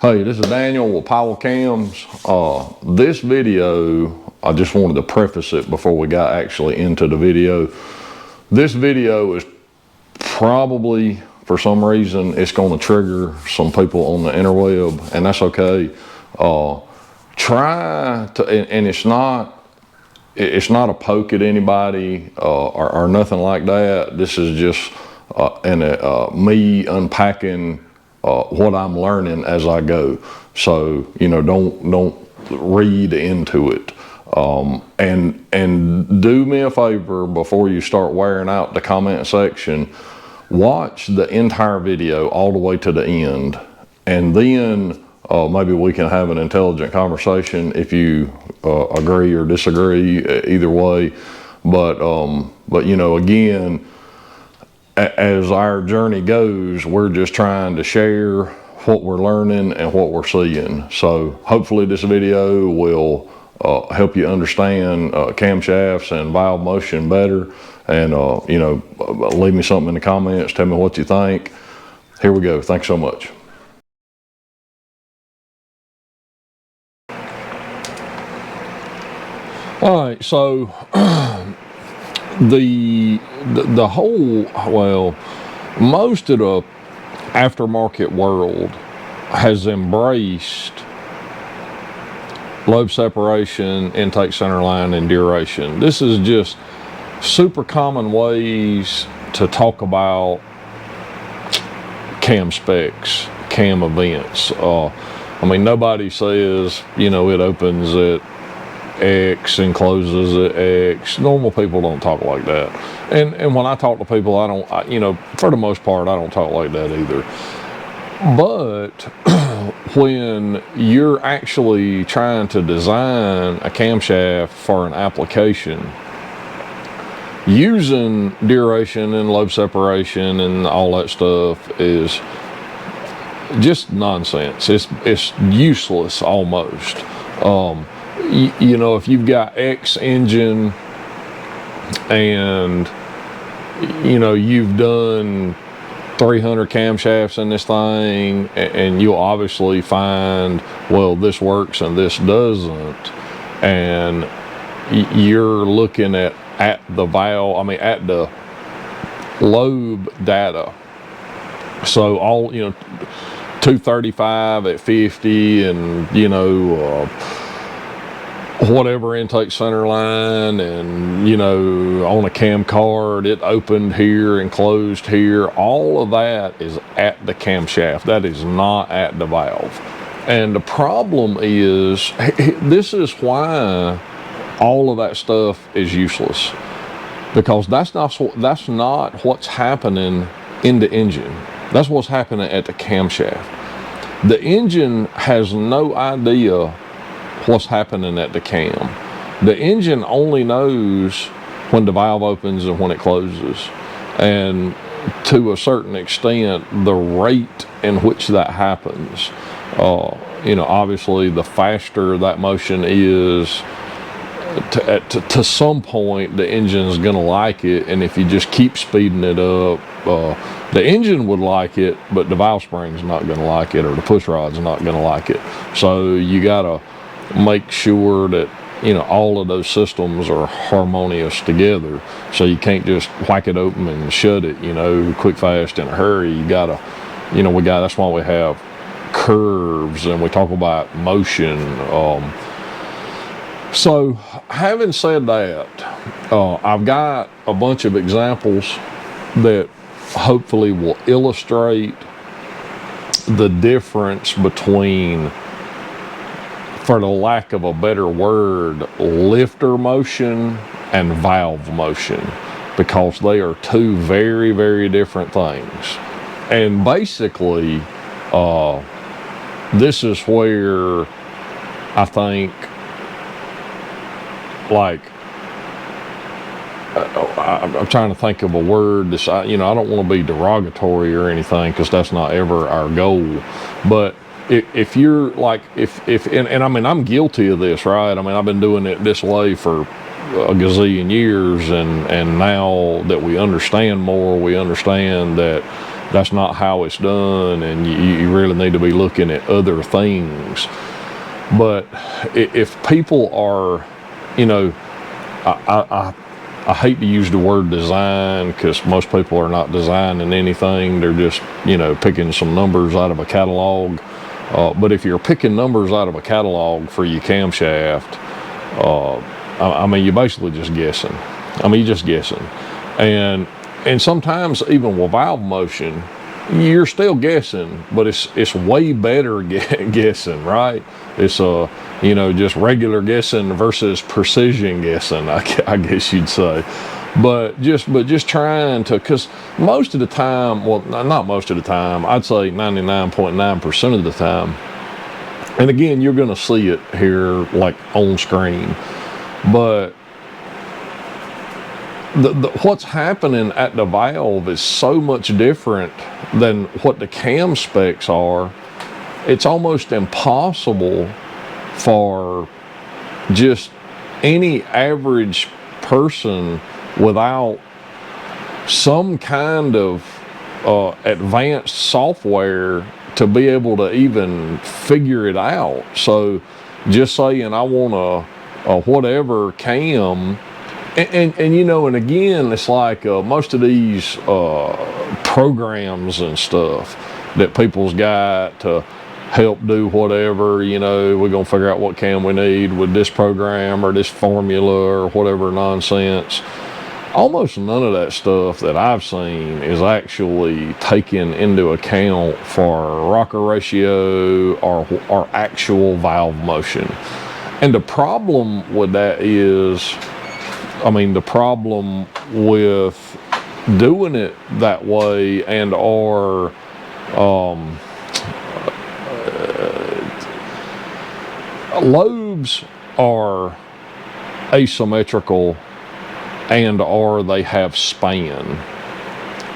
Hey, this is Daniel with Powell Cams. This video, I just wanted to preface it before we got actually into the video. This video is probably, for some reason, it's going to trigger some people on the interweb, and that's okay. Try to, and it's not a poke at anybody or nothing like that. This is just me unpacking what I'm learning as I go. So, you know, don't read into it. And do me a favor before you start wearing out the comment section. Watch the entire video all the way to the end, and then maybe we can have an intelligent conversation if you agree or disagree, either way. But you know, again, as our journey goes, we're just trying to share what we're learning and what we're seeing. So hopefully this video will help you understand camshafts and valve motion better. And you know, leave me something in the comments, tell me what you think. Here we go. Thanks so much. All right, so the whole, well, most of the aftermarket world has embraced lobe separation, intake center line, and duration. This is just super common ways to talk about cam specs, cam events. I mean, nobody says, you know, it opens at X and closes at X. Normal people don't talk like that. And when I talk to people, you know, for the most part, I don't talk like that either. But when you're actually trying to design a camshaft for an application, using duration and lobe separation and all that stuff is just nonsense. It's useless almost. You know, if you've got X engine and, you know, you've done 300 camshafts in this thing, and you'll obviously find, well, this works and this doesn't, and you're looking at the valve, I mean, at the lobe data. So all, you know, 235 at 50 and, you know, whatever intake center line, and, you know, on a cam card it opened here and closed here. All of that is at the camshaft. That is not at the valve. And the problem is, this is why all of that stuff is useless, because that's not what's happening in the engine. That's what's happening at the camshaft. The engine has no idea what's happening at the cam. The engine only knows when the valve opens and when it closes, and to a certain extent the rate in which that happens. You know, obviously the faster that motion is, to some point the engine's gonna like it, and if you just keep speeding it up, the engine would like it, but the valve spring's not gonna like it, or the push rod's not gonna like it. So you gotta make sure that, you know, all of those systems are harmonious together. So you can't just whack it open and shut it, you know, quick, fast, in a hurry. You gotta, you know, that's why we have curves and we talk about motion. So having said that, I've got a bunch of examples that hopefully will illustrate the difference between, for the lack of a better word, lifter motion and valve motion, because they are two very, very different things. And basically, this is where I think, like, I'm trying to think of a word that's, you know, I don't want to be derogatory or anything, because that's not ever our goal. But if you're like, and I mean, I'm guilty of this, right? I mean, I've been doing it this way for a gazillion years, and now that we understand more, we understand that that's not how it's done, and you really need to be looking at other things. But if people are, you know, I hate to use the word design, because most people are not designing anything. They're just, you know, picking some numbers out of a catalog. But if you're picking numbers out of a catalog for your camshaft, I mean, you're basically just guessing. I mean, you're just guessing. And sometimes even with valve motion, you're still guessing, but it's way better guessing, right? It's you know, just regular guessing versus precision guessing, I guess you'd say. But just trying to, because most of the time, well, not most of the time, I'd say 99.9% of the time, and again, you're going to see it here like on screen, but what's happening at the valve is so much different than what the cam specs are. It's almost impossible for just any average person without some kind of advanced software to be able to even figure it out. So just saying I want a whatever cam, and you know, and again, it's like most of these programs and stuff that people's got to help do whatever, you know, we're gonna figure out what cam we need with this program or this formula or whatever nonsense. Almost none of that stuff that I've seen is actually taken into account for rocker ratio or actual valve motion. And the problem with that is, I mean, the problem with doing it that way and or lobes are asymmetrical and or they have span.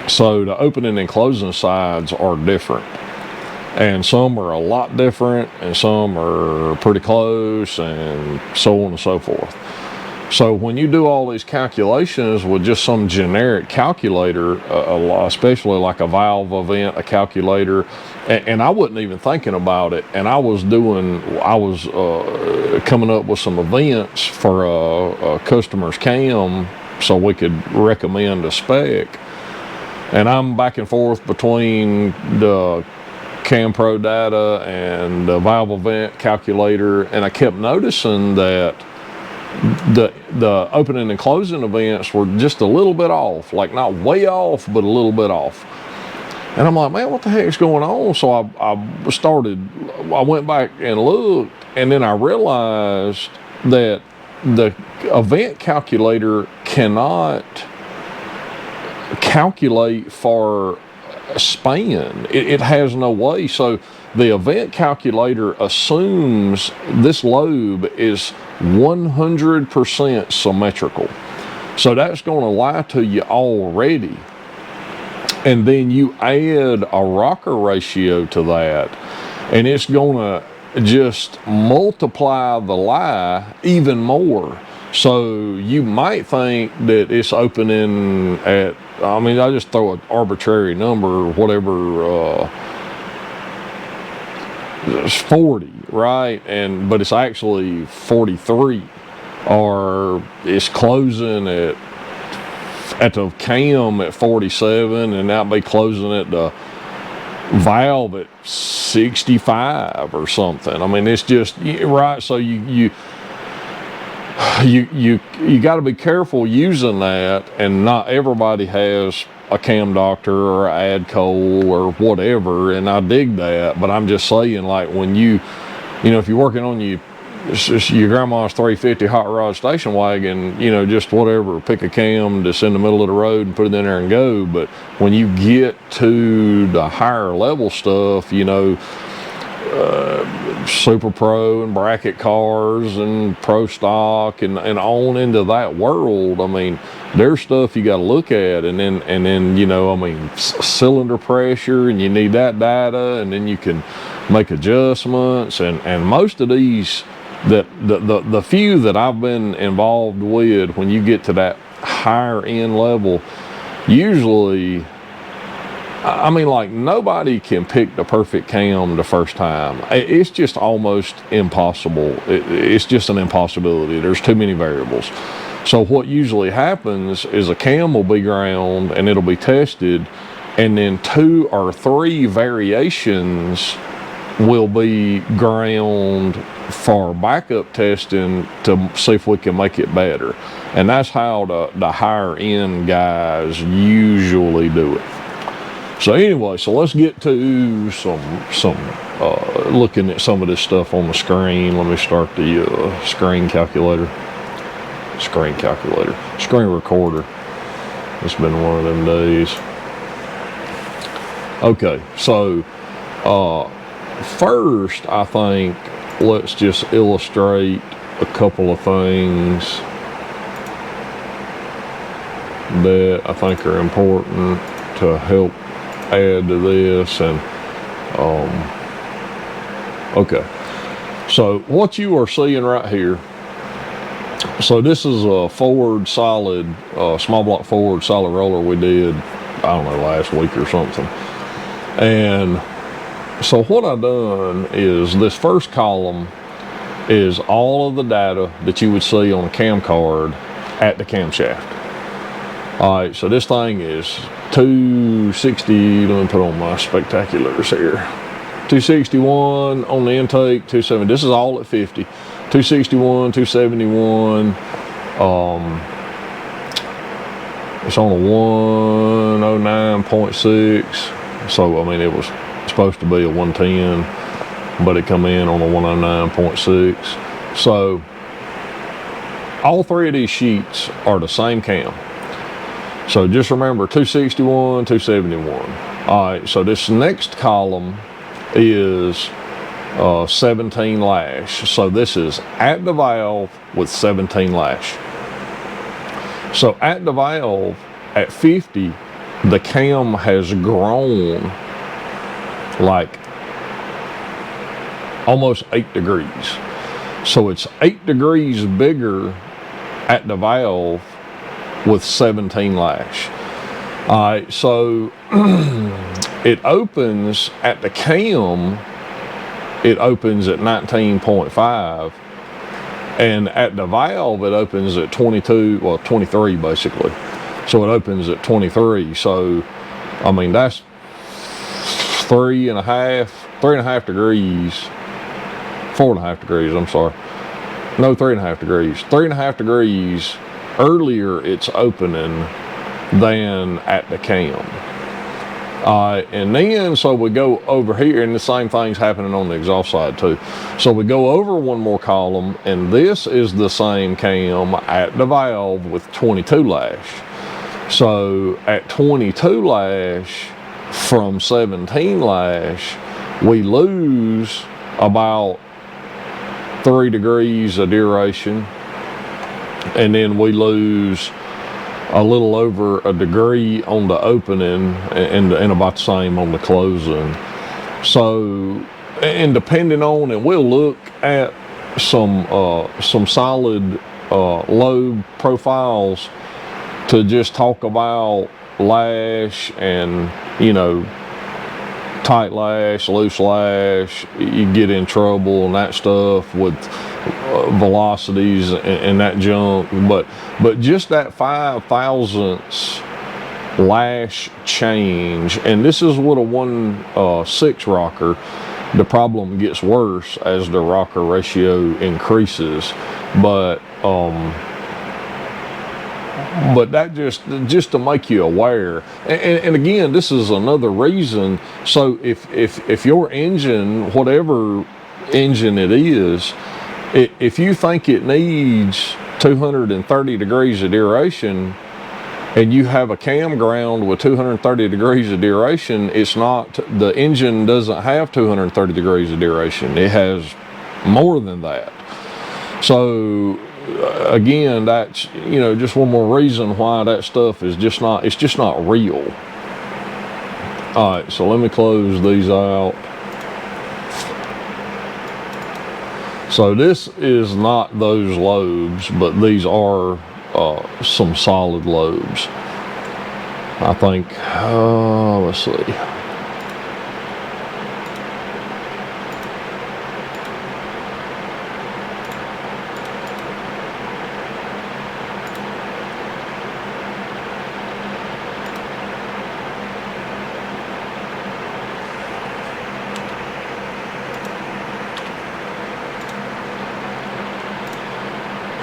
So the opening and closing sides are different. And some are a lot different and some are pretty close and so on and so forth. So when you do all these calculations with just some generic calculator, especially like a valve event, a calculator, and I wasn't even thinking about it, and I was coming up with some events for a customer's cam so we could recommend a spec, and I'm back and forth between the Cam Pro data and the valve event calculator, and I kept noticing that the opening and closing events were just a little bit off, like not way off, but a little bit off. And I'm like, man, what the heck's going on? So I went back and looked, and then I realized that the event calculator cannot calculate for span. It has no way. So the event calculator assumes this lobe is 100% symmetrical. So that's going to lie to you already. And then you add a rocker ratio to that, and it's going to just multiply the lie even more. So you might think that it's opening at, I mean, I just throw an arbitrary number, whatever, it's 40, right? But it's actually 43, or it's closing at the cam at 47, and that'll be closing at the valve at 65 or something. I mean, it's just right. So you got to be careful using that, and not everybody has a cam doctor or an ADCO or whatever, and I dig that. But I'm just saying, like, when you know, if you're working on your grandma's 350 hot rod station wagon, you know, just whatever, pick a cam that's in the middle of the road and put it in there and go. But when you get to the higher level stuff, you know, Super Pro and bracket cars and Pro Stock and on into that world, I mean, there's stuff you got to look at, and then you know, I mean, cylinder pressure, and you need that data, and then you can make adjustments, and most of these, that the few that I've been involved with, when you get to that higher end level, usually I mean, like, nobody can pick the perfect cam the first time. It's just almost impossible. It's just an impossibility. There's too many variables. So what usually happens is a cam will be ground and it'll be tested, and then 2 or 3 variations will be ground for backup testing to see if we can make it better. And that's how the higher end guys usually do it. So anyway, so let's get to some looking at some of this stuff on the screen. Let me start the screen recorder. It's been one of them days. Okay, so first, I think let's just illustrate a couple of things that I think are important to help add to this. And okay, so what you are seeing right here, so this is a Ford solid small block Ford solid roller we did, I don't know, last week or something. And so what I've done is this first column is all of the data that you would see on a cam card at the camshaft. All right, so this thing is 260, let me put on my spectaculars here. 261 on the intake, 270, this is all at 50. 261, 271, it's on a 109.6. So, I mean, it was supposed to be a 110, but it come in on a 109.6. So, all 3 of these sheets are the same cam. So just remember 261, 271. All right, so this next column is 17 lash. So this is at the valve with 17 lash. So at the valve at 50, the cam has grown like almost 8 degrees. So it's 8 degrees bigger at the valve with 17 lash. All right, so it opens at the cam, it opens at 19.5, and at the valve it opens at 22, well 23 basically. So it opens at 23. So I mean, that's 3.5 degrees, 4.5 degrees, I'm sorry. No, 3.5 degrees. 3.5 degrees earlier it's opening than at the cam. And then, so we go over here, and the same thing's happening on the exhaust side too. So we go over one more column, and this is the same cam at the valve with 22 lash. So at 22 lash from 17 lash, we lose about 3 degrees of duration, and then we lose a little over a degree on the opening and about the same on the closing. So, and depending on, and we'll look at some solid lobe profiles to just talk about lash and, you know, tight lash, loose lash, you get in trouble and that stuff with velocities and that junk, but just that 5/1000ths lash change, and this is what a 1/6 rocker, the problem gets worse as the rocker ratio increases, but that just to make you aware, and again, this is another reason. So if your engine, whatever engine it is, if you think it needs 230 degrees of duration and you have a cam ground with 230 degrees of duration, it's not, the engine doesn't have 230 degrees of duration, it has more than that. So again, that's, you know, just one more reason why that stuff is just not, it's just not real. All right, so let me close these out. So this is not those lobes, but these are some solid lobes. I think, let's see.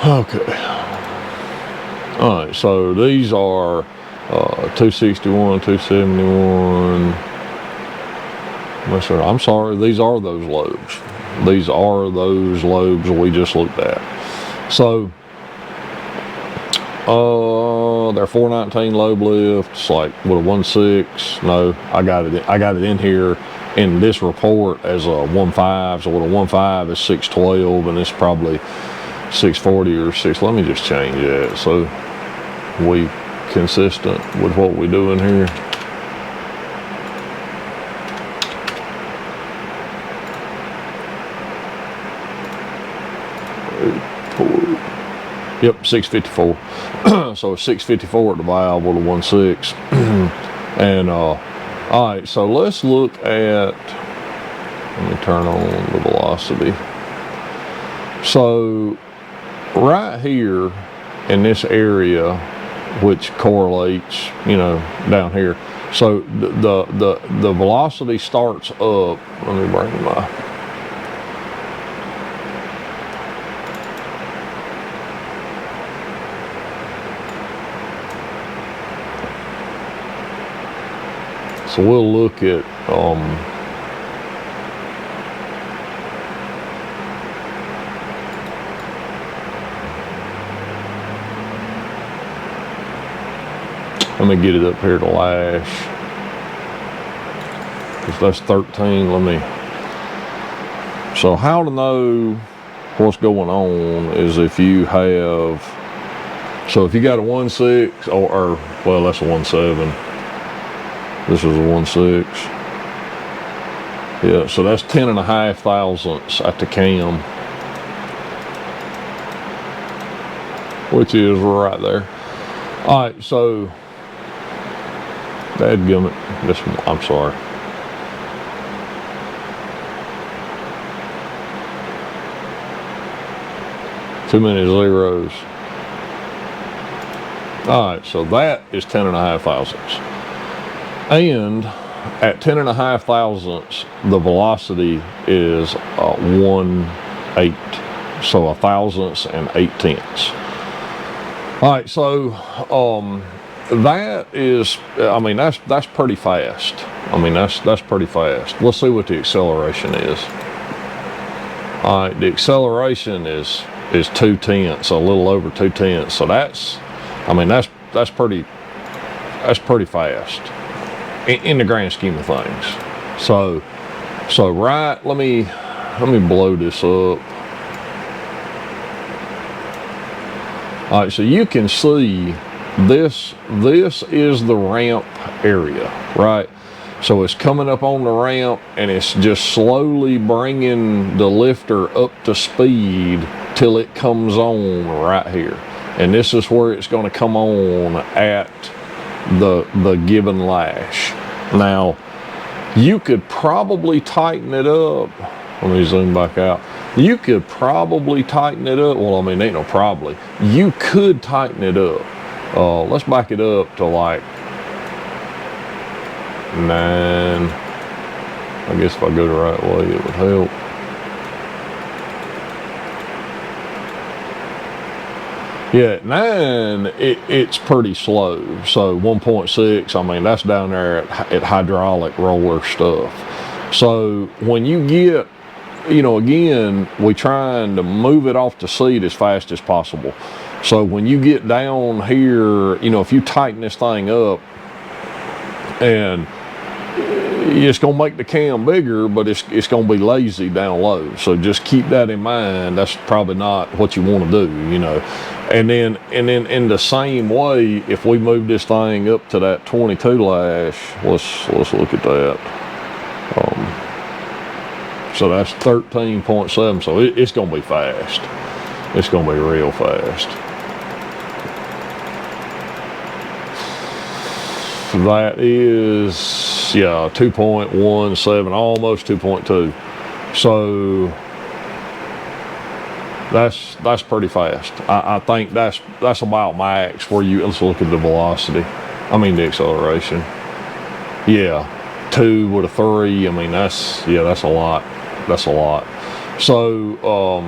Okay. All right, so these are 261, 271. I'm sorry, these are those lobes. These are those lobes we just looked at. So, they're 419 lobe lifts, like with a 1.6. No, I got it in here in this report as a 1.5. So with a 1.5 is 612, and it's probably 640 or 6. Let me just change that so we consistent with what we're doing here. Yep, 654. So it's 654 at the valve with a 1.6. And all right, so let's look at, let me turn on the velocity. So right here in this area, which correlates, you know, down here. So the velocity starts up. Let me bring my, so we'll look at let me get it up here to lash, because that's 13. Let me, so how to know what's going on is if you have, so if you got a 1.6 or well, that's a 1.7. This is a 1.6. Yeah, so that's 10.5 thousandths at the cam, which is right there. All right, so dadgummit, this one, I'm sorry. Too many zeros. All right, so that is 10.5 thousandths. And at 10.5 thousandths, the velocity is 1/8. So 1 thousandths and 8 tenths. All right, so that is, I mean, that's pretty fast. I mean, that's pretty fast. Let's see what the acceleration is. All right, the acceleration is 2 tenths, a little over 2 tenths. So that's, I mean, that's pretty fast in the grand scheme of things. So right, let me blow this up. All right, so you can see this is the ramp area, right? So it's coming up on the ramp and it's just slowly bringing the lifter up to speed till it comes on right here. And this is where it's going to come on at the given lash. Now, you could probably tighten it up. Let me zoom back out. You could probably tighten it up. Well, I mean, ain't no probably. You could tighten it up. Let's back it up to like 9. I guess if I go the right way, it would help. Yeah, at 9, it's pretty slow. So 1.6, I mean, that's down there at hydraulic roller stuff. So when you get, you know, again, we're trying to move it off the seat as fast as possible. So when you get down here, you know, if you tighten this thing up, and it's going to make the cam bigger, but it's going to be lazy down low. So just keep that in mind. That's probably not what you want to do, you know. And then in the same way, if we move this thing up to that 22 lash, let's look at that. So that's 13.7. So it's going to be fast. It's going to be real fast. That is, yeah, 2.17, almost 2.2. So that's pretty fast. I think that's about max where you, let's look at the velocity. I mean the acceleration. Yeah, 2 with a 3. I mean that's a lot. That's a lot. So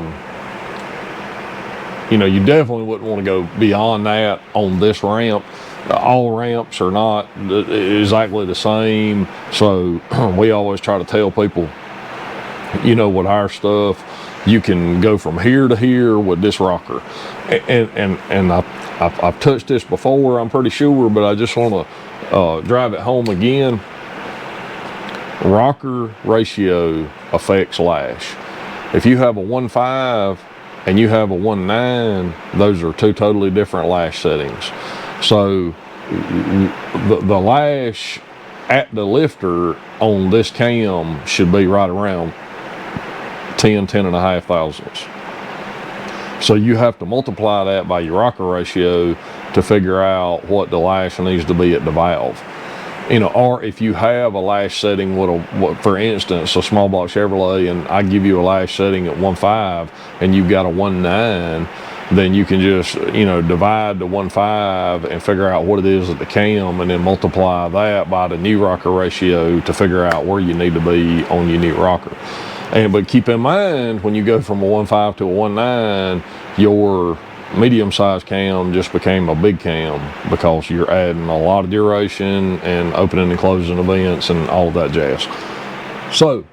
you know, you definitely wouldn't want to go beyond that on this ramp. All ramps are not exactly the same, so we always try to tell people, you know, with our stuff, you can go from here to here with this rocker. And I've touched this before, I'm pretty sure, but I just want to drive it home again. Rocker ratio affects lash. If you have a 1.5 and you have a 1.9, those are two totally different lash settings. So the lash at the lifter on this cam should be right around 10.5 thousandths. So you have to multiply that by your rocker ratio to figure out what the lash needs to be at the valve. You know, or if you have a lash setting with for instance, a small block Chevrolet, and I give you a lash setting at 1.5 and you've got a 1.9, then you can just, you know, divide the 1.5 and figure out what it is at the cam, and then multiply that by the new rocker ratio to figure out where you need to be on your new rocker. But keep in mind, when you go from a 1.5 to a 1.9, your medium-sized cam just became a big cam because you're adding a lot of duration and opening and closing events and all of that jazz. So,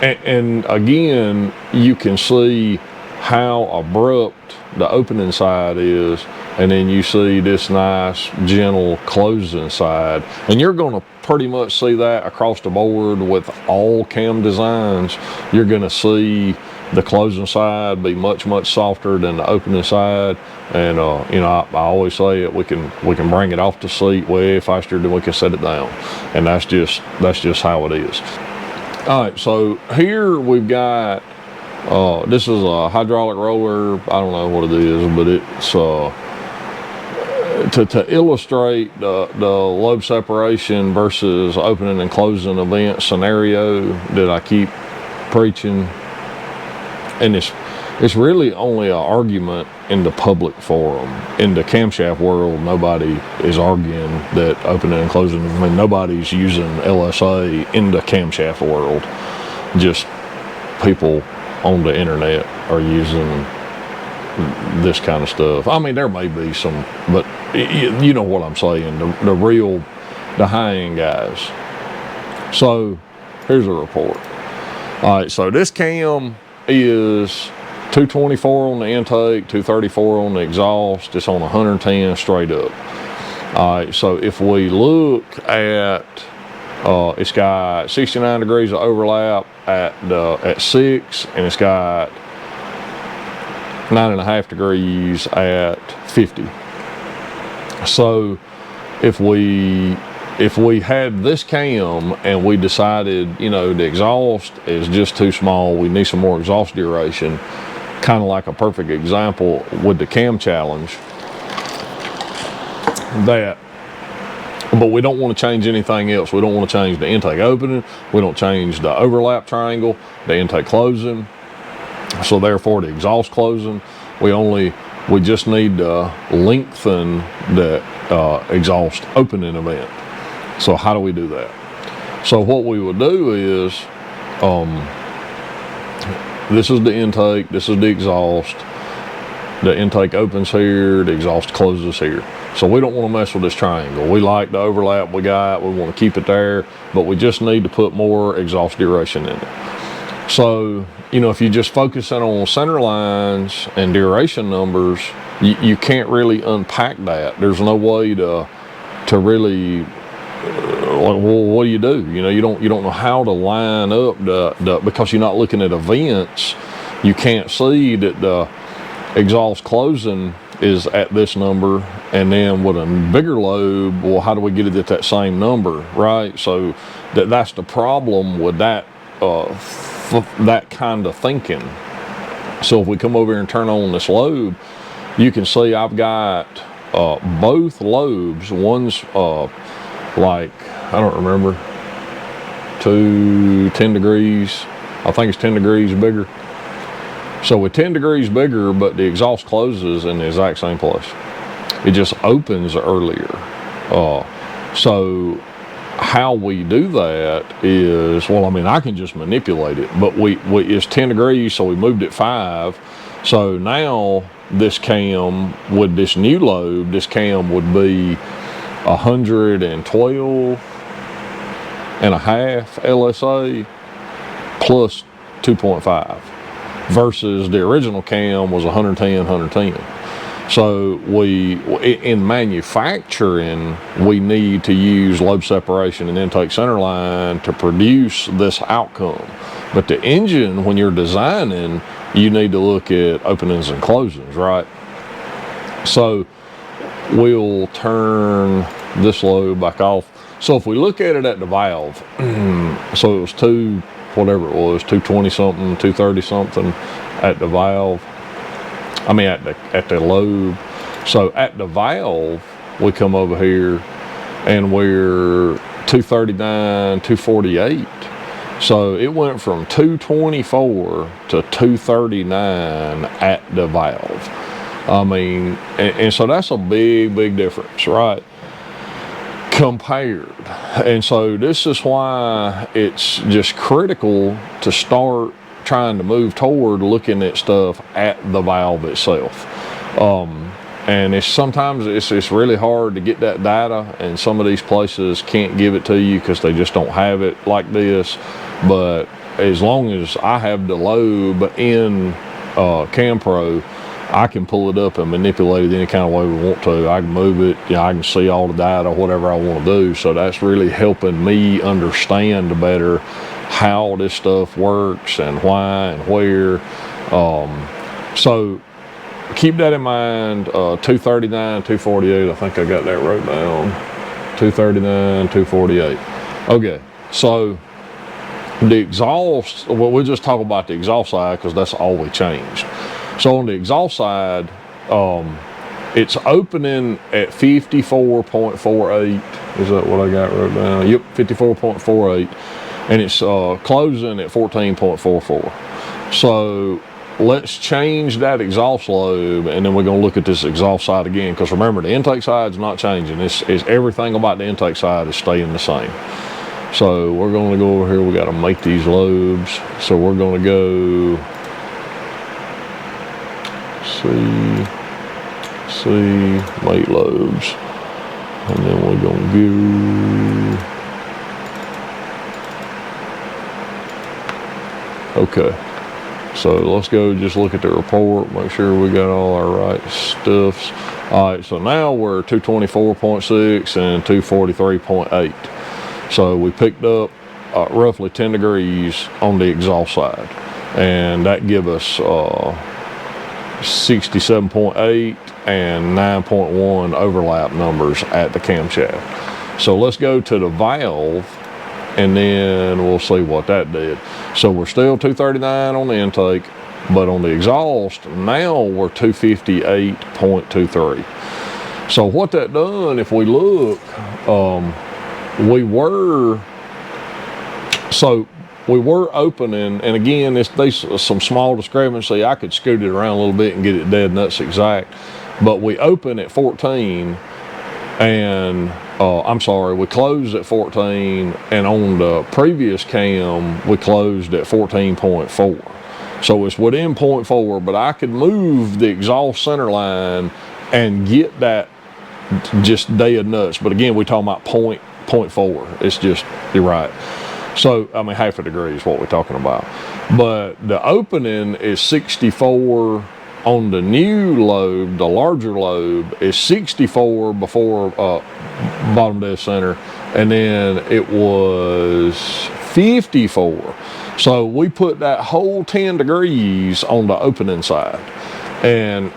and again, you can see how abrupt the opening side is, and then you see this nice gentle closing side, and you're going to pretty much see that across the board with all cam designs. You're going to see the closing side be much softer than the opening side, and you know, I always say it, we can bring it off the seat way faster than we can set it down, and that's just how it is. All right, so here we've got this is a hydraulic roller. I don't know what it is, but it's to illustrate the lobe separation versus opening and closing event scenario that I keep preaching. And it's really only an argument in the public forum. In the camshaft world, nobody is arguing that opening and closing, I mean, nobody's using LSA in the camshaft world. Just people on the internet are using this kind of stuff. I mean, there may be some, but you know what I'm saying, the high-end guys. So here's a report. All right, so this cam is 224 on the intake, 234 on the exhaust. It's on 110 straight up. All right, so if we look at, it's got 69 degrees of overlap at 6, and it's got 9.5 degrees at 50. So if we had this cam and we decided, you know, the exhaust is just too small, we need some more exhaust duration, kind of like a perfect example with the cam challenge, but we don't want to change anything else. We don't want to change the intake opening, we don't change the overlap triangle, the intake closing, so therefore the exhaust closing, we just need to lengthen the exhaust opening event. So how do we do that? So what we would do is, this is the intake, this is the exhaust. The intake opens here, the exhaust closes here. So we don't want to mess with this triangle. We like the overlap we got, we want to keep it there, but we just need to put more exhaust duration in it. So, you know, if you just focus in on center lines and duration numbers, you can't really unpack that. There's no way to really, well, what do? You know, you don't know how to line up because you're not looking at events. You can't see that the exhaust closing is at this number, and then with a bigger lobe, well, how do we get it at that same number, right? So that's the problem with that that kind of thinking. So if we come over here and turn on this lobe, you can see I've got both lobes, one's like, I don't remember, 10 degrees, I think it's 10 degrees bigger. So with 10 degrees bigger, but the exhaust closes in the exact same place. It just opens earlier. So how we do that is, well, I mean, I can just manipulate it, but it's 10 degrees, so we moved it 5. So now this cam with this new lobe, this cam would be 112.5 LSA plus 2.5 versus the original cam was 110. So in manufacturing, we need to use lobe separation and intake center line to produce this outcome. But the engine, when you're designing, you need to look at openings and closings, right? So we'll turn this lobe back off. So if we look at it at the valve, so it was 220 something, 230 something at the valve. I mean at the lobe. So at the valve, we come over here and we're 239, 248. So it went from 224 to 239 at the valve. I mean, and so that's a big difference, right? Compared. And so this is why it's just critical to start trying to move toward looking at stuff at the valve itself. And sometimes it's really hard to get that data, and some of these places can't give it to you because they just don't have it like this. But as long as I have the lobe in CamPro, I can pull it up and manipulate it any kind of way we want to. I can move it, I can see all the data, whatever I want to do. So that's really helping me understand better how this stuff works and why and where. So keep that in mind. 239, 248, I think I got that wrote down. 239, 248. Okay, so the exhaust, well, we'll just talk about the exhaust side because that's all we changed. So on the exhaust side, it's opening at 54.48. Is that what I got wrote down? Yep, 54.48. And it's closing at 14.44. So let's change that exhaust lobe, and then we're going to look at this exhaust side again, because remember, the intake side is not changing. It's everything about the intake side is staying the same. So we're going to go over here. We got to make these lobes. So we're going to go make lobes, and then we're going to go. Okay, so let's go just look at the report, make sure we got all our right stuffs. All right, so now we're 224.6 and 243.8. So we picked up roughly 10 degrees on the exhaust side, and that give us 67.8 and 9.1 overlap numbers at the camshaft. So let's go to the valve, and then we'll see what that did. So we're still 239 on the intake, but on the exhaust, now we're 258.23. So what that done, if we look, we were opening, and again, there's some small discrepancy. I could scoot it around a little bit and get it dead nuts exact, but we open at 14, and we closed at 14, and on the previous cam, we closed at 14.4. So it's within 0.4, but I could move the exhaust center line and get that just dead nuts. But again, we're talking about 0.4. It's just, you're right. So, I mean, half a degree is what we're talking about. But the opening is 64 on the new lobe. The larger lobe is 64 before bottom dead center, and then it was 54. So we put that whole 10 degrees on the opening side, and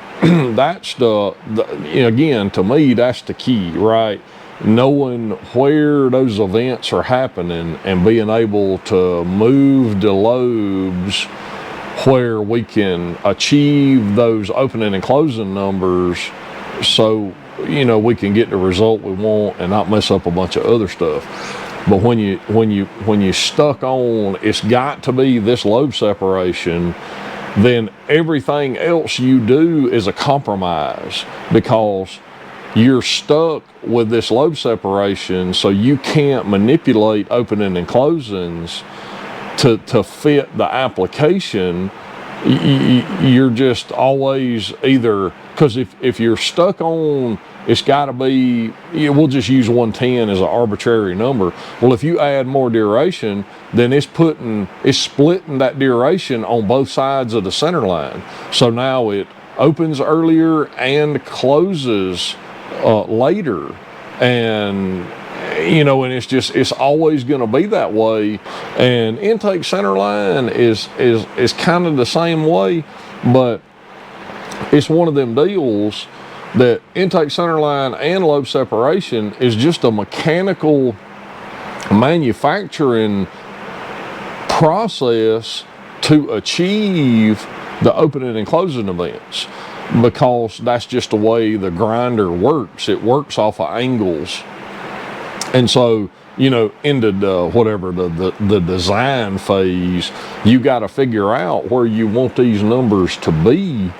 that's again, to me, that's the key, right? Knowing where those events are happening and being able to move the lobes where we can achieve those opening and closing numbers, so we can get the result we want and not mess up a bunch of other stuff. But when you stuck on, it's got to be this lobe separation, then everything else you do is a compromise, because you're stuck with this lobe separation, so you can't manipulate opening and closings to fit the application. You're just always either, because if you're stuck on, it's got to be, we'll just use 110 as an arbitrary number. Well, if you add more duration, then it's splitting that duration on both sides of the center line. So now it opens earlier and closes later, and and it's always going to be that way. And intake center line is kind of the same way, but it's one of them deals that intake center line and lobe separation is just a mechanical manufacturing process to achieve the opening and closing events, because that's just the way the grinder works. It works off of angles. And so, into the design phase, you got to figure out where you want these numbers to be.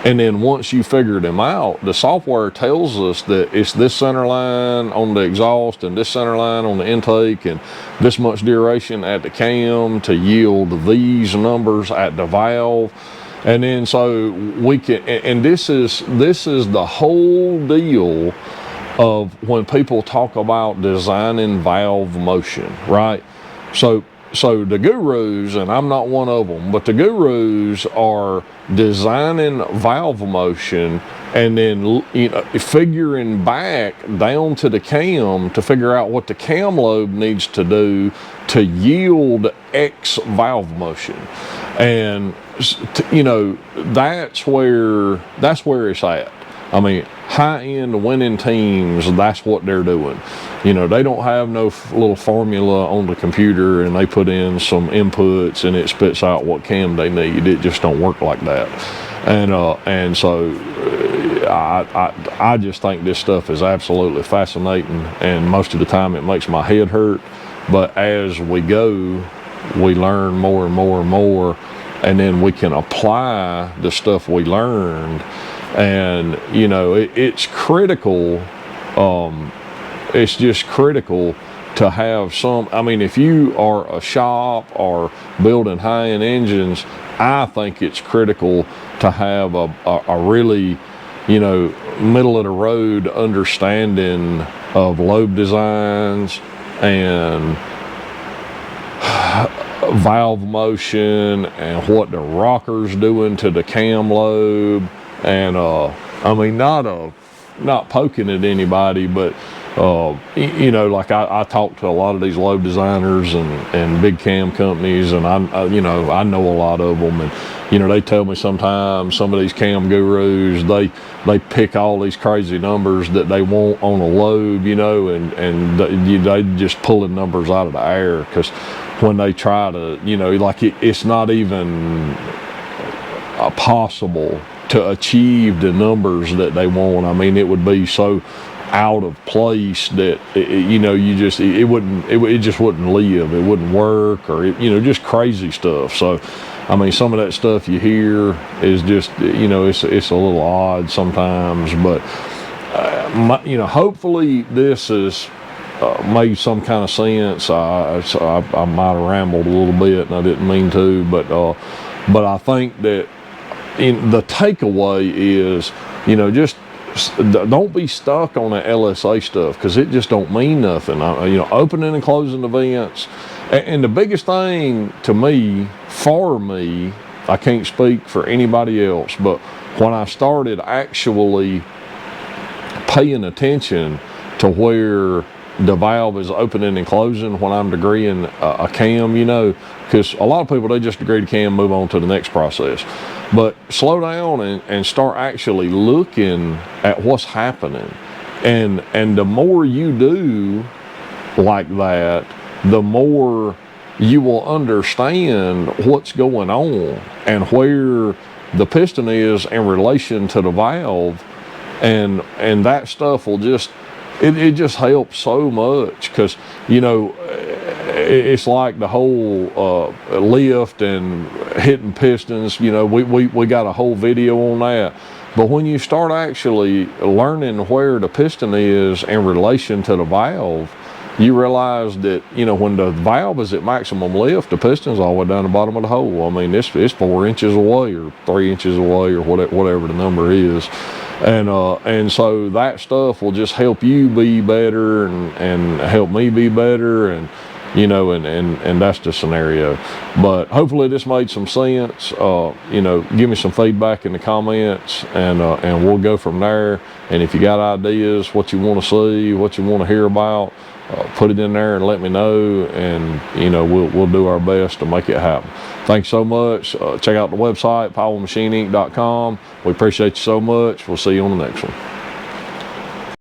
And then once you figure them out, the software tells us that it's this center line on the exhaust and this center line on the intake and this much duration at the cam to yield these numbers at the valve. And then so we can, and this is the whole deal of when people talk about designing valve motion, right? So the gurus, and I'm not one of them, but the gurus are designing valve motion and then figuring back down to the cam to figure out what the cam lobe needs to do to yield X valve motion. And that's where it's at. I mean, high-end winning teams, that's what they're doing. They don't have no little formula on the computer and they put in some inputs and it spits out what cam they need. It just don't work like that. And so I just think this stuff is absolutely fascinating, and most of the time it makes my head hurt. But as we go, we learn more and more and more, and then we can apply the stuff we learned. And it's critical. It's just critical to have some. I mean, if you are a shop or building high-end engines, I think it's critical to have a really middle of the road understanding of lobe designs and valve motion and what the rocker's doing to the cam lobe. And I mean, not poking at anybody, but like I talk to a lot of these lobe designers and big cam companies, and I know a lot of them, and they tell me sometimes some of these cam gurus, they pick all these crazy numbers that they want on a lobe, and they just pulling numbers out of the air, because when they try to, it's not even possible to achieve the numbers that they want. I mean, it would be so out of place that it just wouldn't live. It wouldn't work, or just crazy stuff. So, I mean, some of that stuff you hear is just it's a little odd sometimes. But hopefully this has made some kind of sense. I might have rambled a little bit, and I didn't mean to, but I think that the takeaway is, just don't be stuck on the LSA stuff, because it just don't mean nothing. Opening and closing events, and the biggest thing to me, for me, I can't speak for anybody else, but when I started actually paying attention to where the valve is opening and closing when I'm degreeing a cam, because a lot of people, they just degree the cam, move on to the next process. But slow down and start actually looking at what's happening. And the more you do like that, the more you will understand what's going on and where the piston is in relation to the valve. and that stuff will just, it just helps so much, because you know, it's like the whole lift and hitting pistons. You know, we got a whole video on that. But when you start actually learning where the piston is in relation to the valve, you realize that, you know, when the valve is at maximum lift, the piston's all the way down the bottom of the hole. I mean, it's 4 inches away or 3 inches away or whatever the number is. And so that stuff will just help you be better and help me be better, and you know, and that's the scenario. But hopefully this made some sense. You know, give me some feedback in the comments, and we'll go from there. And if you got ideas, what you want to see, what you want to hear about, put it in there and let me know, and you know, we'll do our best to make it happen. Thanks so much. Check out the website, powellmachininc.com. We appreciate you so much. We'll see you on the next one.